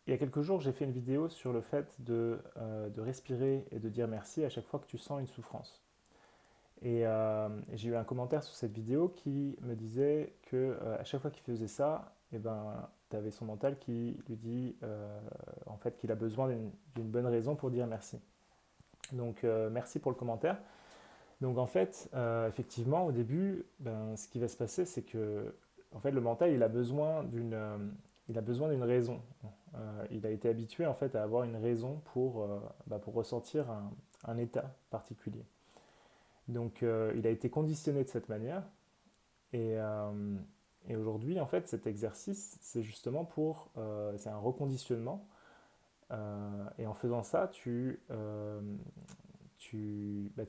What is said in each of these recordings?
il y a quelques jours, j'ai fait une vidéo sur le fait de respirer et de dire merci à chaque fois que tu sens une souffrance. Et j'ai eu un commentaire sur cette vidéo qui me disait que à chaque fois qu'il faisait ça, eh ben, tu avais son mental qui lui dit en fait qu'il a besoin d'une bonne raison pour dire merci. Donc merci pour le commentaire. Donc en fait, effectivement, au début, ben, ce qui va se passer, c'est que en fait, le mental, il a besoin d'une raison. Il a été habitué en fait à avoir une raison pour ressentir un état particulier. Donc il a été conditionné de cette manière. Et, euh, et aujourd'hui, en fait, cet exercice, c'est justement c'est un reconditionnement. Et en faisant ça, tu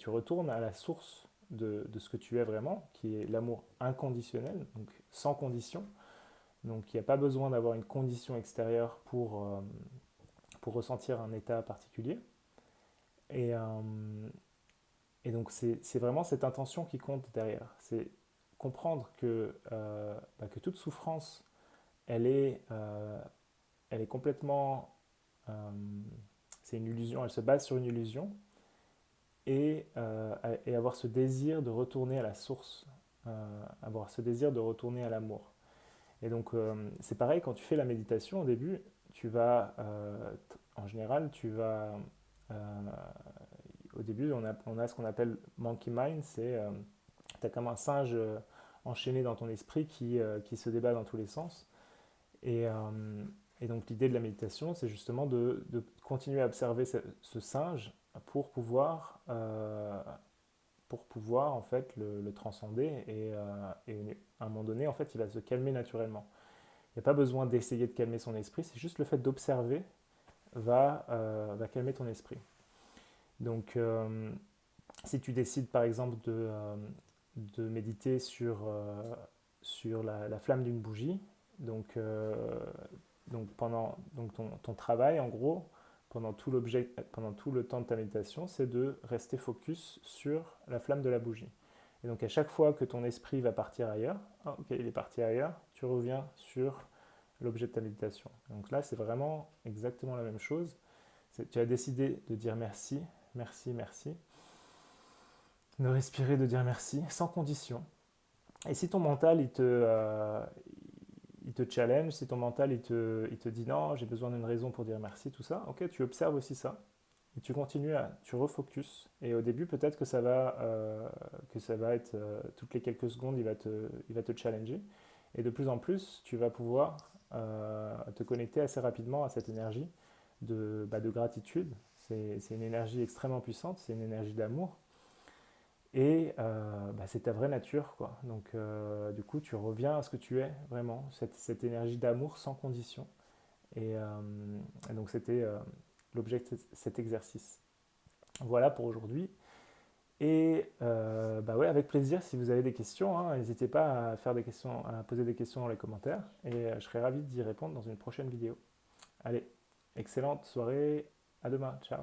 retournes à la source de ce que tu es vraiment, qui est l'amour inconditionnel, donc sans condition. Donc il n'y a pas besoin d'avoir une condition extérieure pour ressentir un état particulier. Et, euh, et donc c'est vraiment cette intention qui compte derrière. C'est comprendre que toute souffrance, elle est, euh, elle est complètement... euh, c'est une illusion, elle se base sur une illusion. Et avoir ce désir de retourner à la source, avoir ce désir de retourner à l'amour. Et donc, c'est pareil, quand tu fais la méditation au début, en général, au début, on a ce qu'on appelle monkey mind, tu as comme un singe enchaîné dans ton esprit qui se débat dans tous les sens. Et, euh, et donc, l'idée de la méditation, c'est justement de continuer à observer ce singe pour pouvoir en fait le transcender et à un moment donné, en fait, il va se calmer naturellement. Il n'y a pas besoin d'essayer de calmer son esprit, c'est juste le fait d'observer va calmer ton esprit. Donc, si tu décides par exemple de méditer sur la flamme d'une bougie, donc, euh, donc ton travail en gros, pendant tout le temps de ta méditation, c'est de rester focus sur la flamme de la bougie. Et donc à chaque fois que ton esprit va partir ailleurs, ah, ok, il est parti ailleurs, tu reviens sur l'objet de ta méditation. Donc là, c'est vraiment exactement la même chose. Tu as décidé de dire merci, merci, merci, de respirer, de dire merci, sans condition. Et si ton mental, il te challenge, si ton mental, il te dit non, j'ai besoin d'une raison pour dire merci, tout ça, ok, tu observes aussi ça. Et tu refocuses. Et au début, peut-être que ça va être, toutes les quelques secondes, il va te challenger. Et de plus en plus, tu vas pouvoir te connecter assez rapidement à cette énergie de gratitude. C'est une énergie extrêmement puissante, c'est une énergie d'amour. Et c'est ta vraie nature, quoi. Donc, du coup, tu reviens à ce que tu es vraiment, cette énergie d'amour sans condition. Et donc, c'était l'objet de cet exercice. Voilà pour aujourd'hui. Et ouais, avec plaisir, si vous avez des questions, hein, n'hésitez pas à poser des questions dans les commentaires. Et je serai ravi d'y répondre dans une prochaine vidéo. Allez, excellente soirée, à demain, ciao.